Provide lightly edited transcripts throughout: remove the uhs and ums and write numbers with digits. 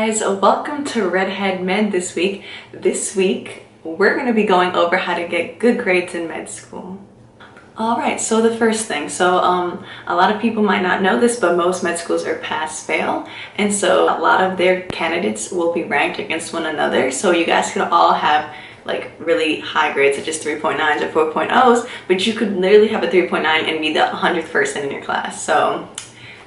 guys, welcome to Red.head.med this week. This week, we're going to be going over how to get good grades in med school. Alright, so the first thing, a lot of people might not know this, but most med schools are pass-fail, and so a lot of their candidates will be ranked against one another, so you guys could all have like really high grades such as 3.9s or 4.0s, but you could literally have a 3.9 and be the 100th person in your class. So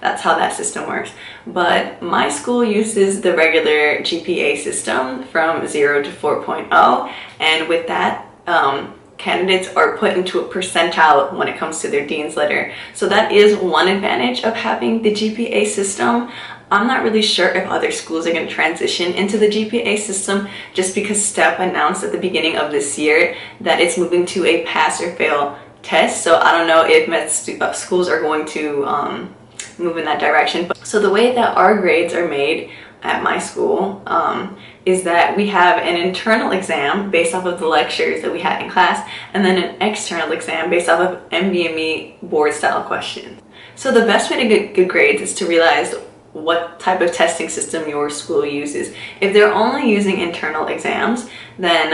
that's how that system works. But my school uses the regular GPA system from 0 to 4.0, and with that, candidates are put into a percentile when it comes to their dean's letter. So that is one advantage of having the GPA system. I'm not really sure if other schools are going to transition into the GPA system, just because STEP announced at the beginning of this year that it's moving to a pass or fail test. So I don't know if med schools are going to move in that direction. So the way that our grades are made at my school is that we have an internal exam based off of the lectures that we had in class, and then an external exam based off of MBME board style questions. So the best way to get good grades is to realize what type of testing system your school uses. If they're only using internal exams, then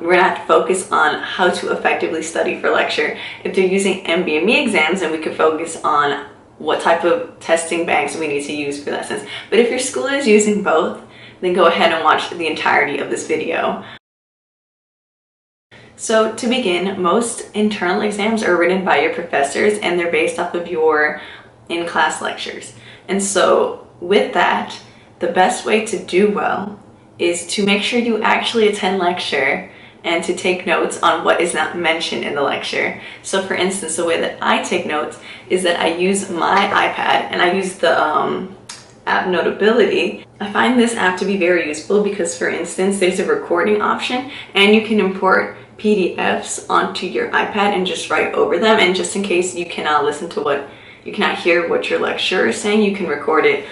we're gonna have to focus on how to effectively study for lecture. If they're using MBME exams, then we could focus on what type of testing banks we need to use for lessons. But if your school is using both, then go ahead and watch the entirety of this video. So to begin, most internal exams are written by your professors, and they're based off of your in-class lectures. And so with that, the best way to do well is to make sure you actually attend lecture and to take notes on what is not mentioned in the lecture. So for instance, the way that I take notes is that I use my iPad, and I use the app Notability. I find this app to be very useful because, for instance, there's a recording option, and you can import PDFs onto your iPad and just write over them, and just in case you cannot hear what your lecturer is saying, you can record it.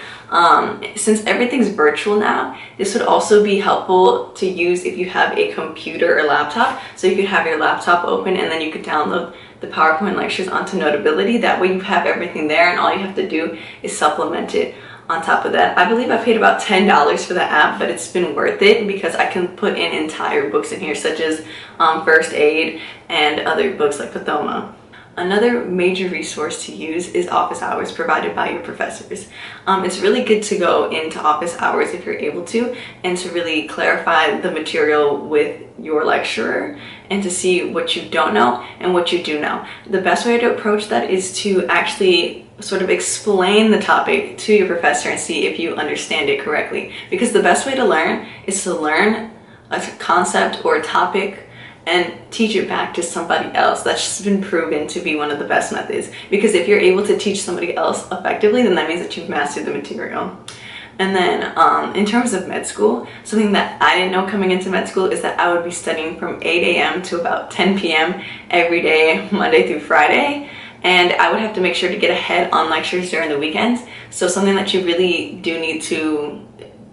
Since everything's virtual now, this would also be helpful to use if you have a computer or laptop. So you could have your laptop open, and then you could download the PowerPoint lectures onto Notability. That way you have everything there, and all you have to do is supplement it on top of that. I believe I paid about $10 for the app, but it's been worth it because I can put in entire books in here, such as first aid and other books like Pathoma. Another major resource to use is office hours provided by your professors. It's really good to go into office hours if you're able to, and to really clarify the material with your lecturer and to see what you don't know and what you do know. The best way to approach that is to actually sort of explain the topic to your professor and see if you understand it correctly. Because the best way to learn is to learn a concept or a topic and teach it back to somebody else. That's just been proven to be one of the best methods. Because if you're able to teach somebody else effectively, then that means that you've mastered the material. And then in terms of med school, something that I didn't know coming into med school is that I would be studying from 8 a.m. to about 10 p.m. every day, Monday through Friday. And I would have to make sure to get ahead on lectures during the weekends. So something that you really do need to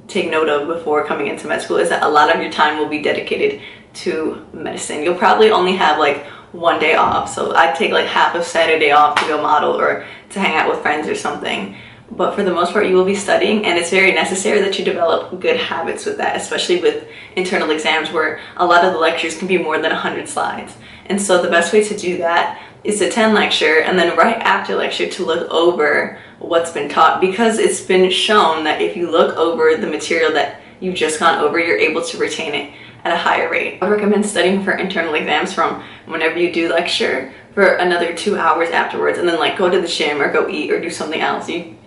take note of before coming into med school is that a lot of your time will be dedicated to medicine. You'll probably only have like one day off. So I'd take like half of Saturday off to go model or to hang out with friends or something. But for the most part, you will be studying, and it's very necessary that you develop good habits with that, especially with internal exams where a lot of the lectures can be more than 100 slides. And so the best way to do that is to attend lecture, and then right after lecture to look over what's been taught, because it's been shown that if you look over the material that you've just gone over, you're able to retain it at a higher rate. I recommend studying for internal exams from whenever you do lecture for another 2 hours afterwards, and then like go to the gym or go eat or do something else. You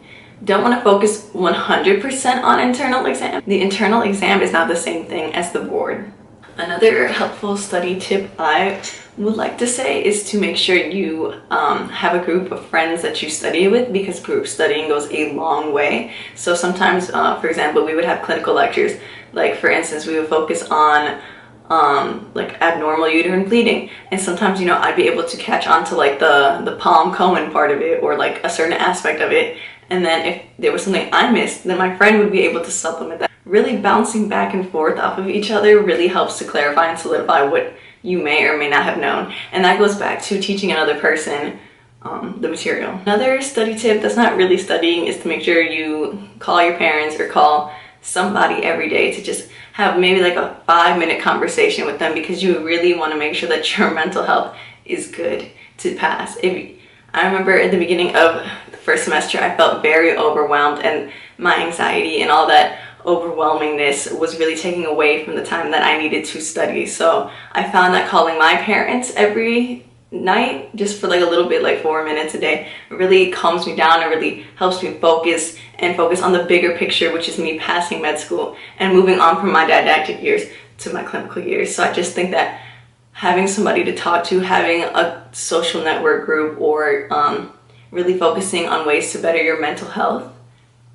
don't want to focus 100% on internal exam. The internal exam is not the same thing as the board. Another helpful study tip I would like to say is to make sure you have a group of friends that you study with, because group studying goes a long way. So sometimes, for example, we would have clinical lectures. Like for instance, we would focus on like abnormal uterine bleeding, and sometimes, you know, I'd be able to catch on to like the Palm-Cohen part of it, or like a certain aspect of it, and then if there was something I missed, then my friend would be able to supplement that. Really bouncing back and forth off of each other really helps to clarify and solidify what you may or may not have known, and that goes back to teaching another person the material. Another study tip that's not really studying is to make sure you call your parents or call somebody every day to just have maybe like a 5-minute conversation with them, because you really want to make sure that your mental health is good to pass. I remember at the beginning of the first semester, I felt very overwhelmed, and my anxiety and all that overwhelmingness was really taking away from the time that I needed to study. So I found that calling my parents every night, just for like a little bit, like 4 minutes a day, really calms me down. It really helps me focus on the bigger picture, which is me passing med school and moving on from my didactic years to my clinical years. So I just think that having somebody to talk to, having a social network group, or really focusing on ways to better your mental health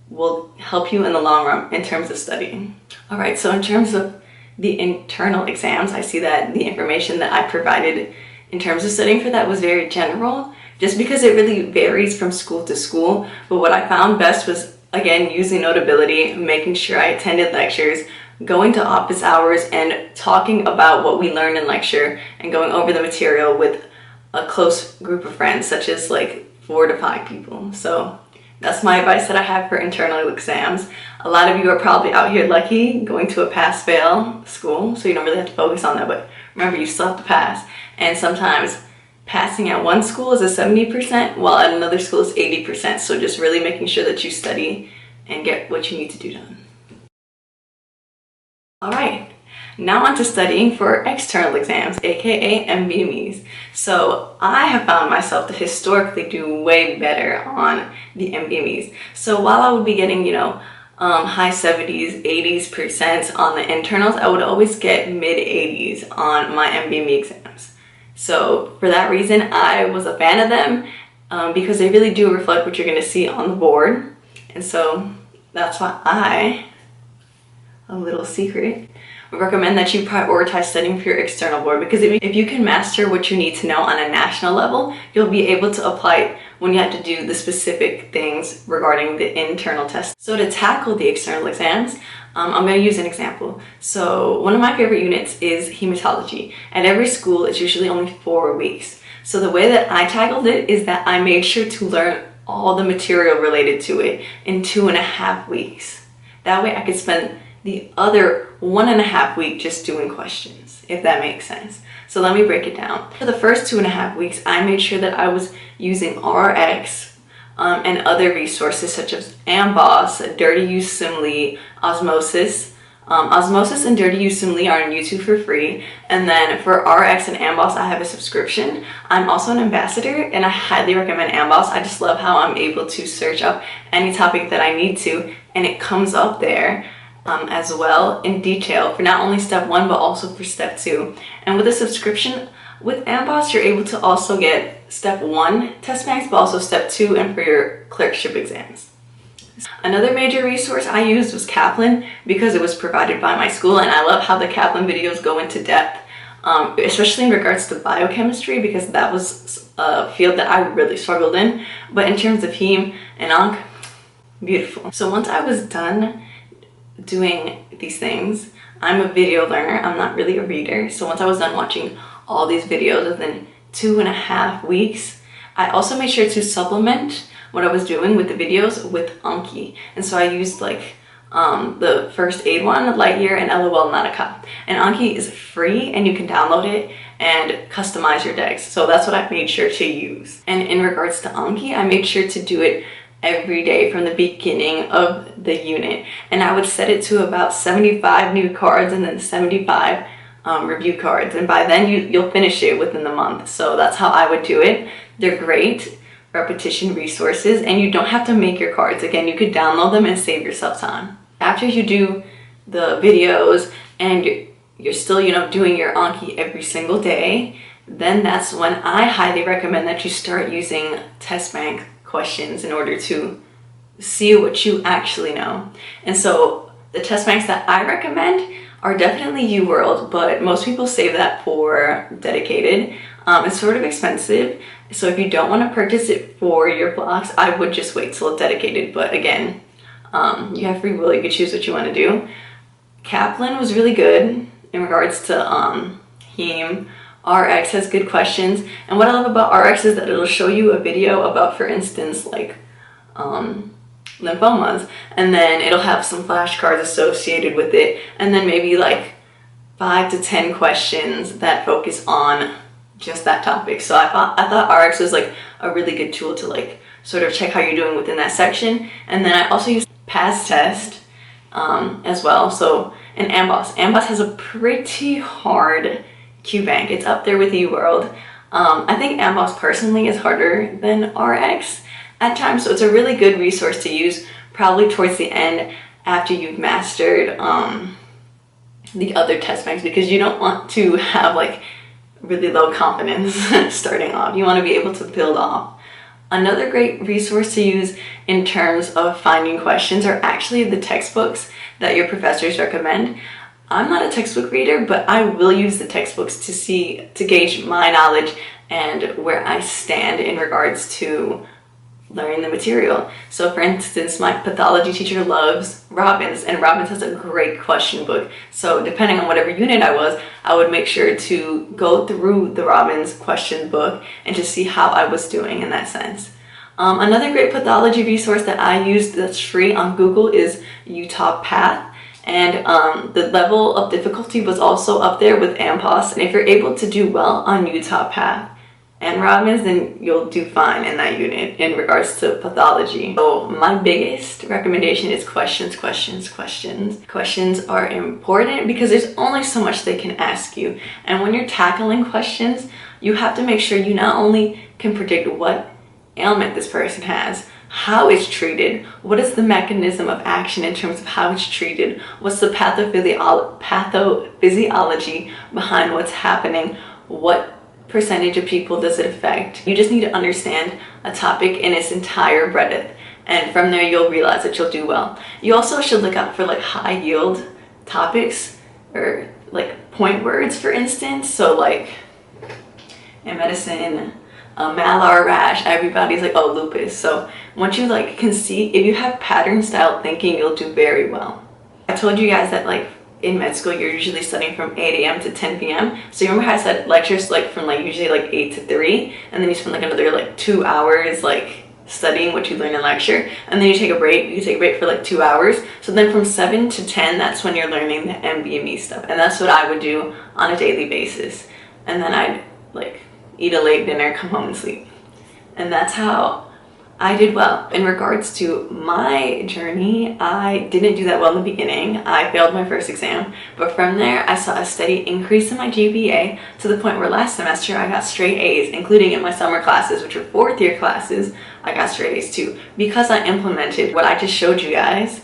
will help you in the long run in terms of studying. All right, so in terms of the internal exams, I see that the information that I provided in terms of studying for that was very general, just because it really varies from school to school. But what I found best was, again, using Notability, making sure I attended lectures, going to office hours, and talking about what we learned in lecture, and going over the material with a close group of friends, such as like 4 to 5 people. So that's my advice that I have for internal exams. A lot of you are probably out here lucky, going to a pass-fail school, so you don't really have to focus on that, but remember, you still have to pass. And sometimes passing at one school is a 70%, while at another school is 80%. So just really making sure that you study and get what you need to do done. All right, now on to studying for external exams, aka MBMEs. So I have found myself to historically do way better on the MBMEs. So while I would be getting, high 70s, 80s% on the internals, I would always get mid 80s on my MBME exams. So for that reason, I was a fan of them, because they really do reflect what you're going to see on the board. And so that's why a little secret, would recommend that you prioritize studying for your external board, because if you can master what you need to know on a national level, you'll be able to apply it when you have to do the specific things regarding the internal tests. So to tackle the external exams, I'm going to use an example. So one of my favorite units is hematology. At every school, it's usually only 4 weeks. So the way that I tackled it is that I made sure to learn all the material related to it in 2.5 weeks. That way I could spend the other 1.5 weeks just doing questions, if that makes sense. So let me break it down. For the first 2.5 weeks, I made sure that I was using RX and other resources such as Amboss, Dirty Use Simile, Osmosis. Osmosis and Dirty Use Simile are on YouTube for free. And then for RX and Amboss, I have a subscription. I'm also an ambassador, and I highly recommend Amboss. I just love how I'm able to search up any topic that I need to, and it comes up there as well in detail for not only step 1 but also for step 2. And with a subscription with Amboss, you're able to also get step 1 test banks, but also step 2 and for your clerkship exams. Another major resource I used was Kaplan, because it was provided by my school, and I love how the Kaplan videos go into depth, especially in regards to biochemistry, because that was a field that I really struggled in. But in terms of heme and onc, beautiful. So once I was done doing these things, I'm a video learner, I'm not really a reader. So once I was done watching all these videos within 2.5 weeks, I also made sure to supplement what I was doing with the videos with Anki. And so I used like the first aid one, Lightyear, and LOL Nautica. And Anki is free, and you can download it and customize your decks. So that's what I made sure to use. And in regards to Anki, I made sure to do it every day from the beginning of the unit, and I would set it to about 75 new cards and then 75 review cards, and by then you'll finish it within the month. So that's how I would do it. They're great repetition resources, and you don't have to make your cards. Again, you could download them and save yourself time. After you do the videos and you're still doing your Anki every single day, then that's when I highly recommend that you start using test bank questions in order to see what you actually know. And so the test banks that I recommend are definitely UWorld, but most people save that for dedicated. It's sort of expensive, so if you don't want to purchase it for your blocks, I would just wait till it's dedicated. But again, you have free will, you can choose what you want to do. Kaplan was really good in regards to heme. RX has good questions, and what I love about RX is that it'll show you a video about, for instance, like lymphomas, and then it'll have some flashcards associated with it, and then maybe like 5 to 10 questions that focus on just that topic. So I thought RX was like a really good tool to like sort of check how you're doing within that section. And then I also use PASS test as well. So, and Amboss has a pretty hard Q bank. It's up there with eWorld. I think Amboss personally is harder than RX at times, so it's a really good resource to use probably towards the end after you've mastered the other test banks, because you don't want to have like really low confidence starting off. You want to be able to build off. Another great resource to use in terms of finding questions are actually the textbooks that your professors recommend. I'm not a textbook reader, but I will use the textbooks to gauge my knowledge and where I stand in regards to learning the material. So for instance, my pathology teacher loves Robbins, and Robbins has a great question book. So depending on whatever unit I would make sure to go through the Robbins question book and to see how I was doing in that sense. Another great pathology resource that I use that's free on Google is Utah Path. And the level of difficulty was also up there with AMPOS. And if you're able to do well on Utah Path and Robbins, then you'll do fine in that unit in regards to pathology. So my biggest recommendation is questions. Questions are important because there's only so much they can ask you. And when you're tackling questions, you have to make sure you not only can predict what ailment this person has, how it's treated, what is the mechanism of action in terms of how it's treated, what's the pathophysiology behind what's happening, what percentage of people does it affect. You just need to understand a topic in its entire breadth, and from there you'll realize that you'll do well. You also should look out for like high yield topics or like point words, for instance. So like in medicine, malar rash, everybody's like, oh, lupus. So once you like can see, if you have pattern style thinking, you'll do very well. I told you guys that like in med school you're usually studying from 8 a.m. to 10 p.m. So you remember how I said lectures like from like usually like 8 to 3, and then you spend like another like 2 hours like studying what you learn in lecture, and then you take a break for like 2 hours. So then from 7 to 10, that's when you're learning the MBME stuff, and that's what I would do on a daily basis. And then I'd like eat a late dinner, come home and sleep. And that's how I did well. In regards to my journey, I didn't do that well in the beginning. I failed my first exam, but from there I saw a steady increase in my GPA to the point where last semester I got straight A's, including in my summer classes, which were 4th year classes. I got straight A's too, because I implemented what I just showed you guys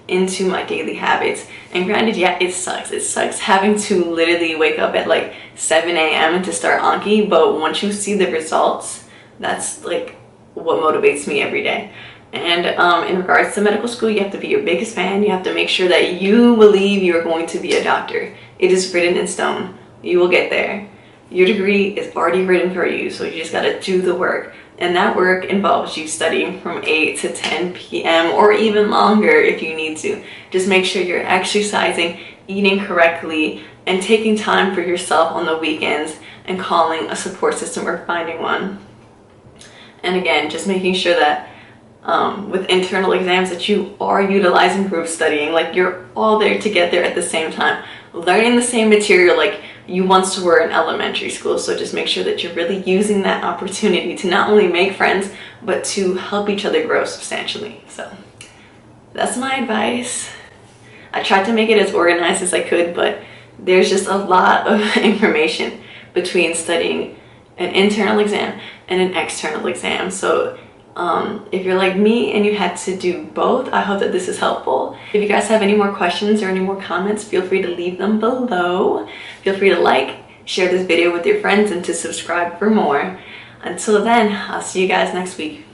into my daily habits. And granted, yeah, it sucks having to literally wake up at like 7 a.m. to start Anki, but once you see the results, that's like what motivates me every day. And in regards to medical school, you have to be your biggest fan. You have to make sure that you believe you're going to be a doctor. It is written in stone. You will get there. Your degree is already written for you, so you just got to do the work. And that work involves you studying from 8 to 10 p.m. or even longer if you need to. Just make sure you're exercising, eating correctly, and taking time for yourself on the weekends and calling a support system or finding one. And again, just making sure that with internal exams that you are utilizing group studying, like you're all there to get there at the same time, learning the same material like you once were in elementary school. So just make sure that you're really using that opportunity to not only make friends, but to help each other grow substantially. So that's my advice. I tried to make it as organized as I could, but there's just a lot of information between studying an internal exam and an external exam. So if you're like me and you had to do both, I hope that this is helpful. If you guys have any more questions or any more comments, feel free to leave them below. Feel free to like, share this video with your friends, and to subscribe for more. Until then, I'll see you guys next week.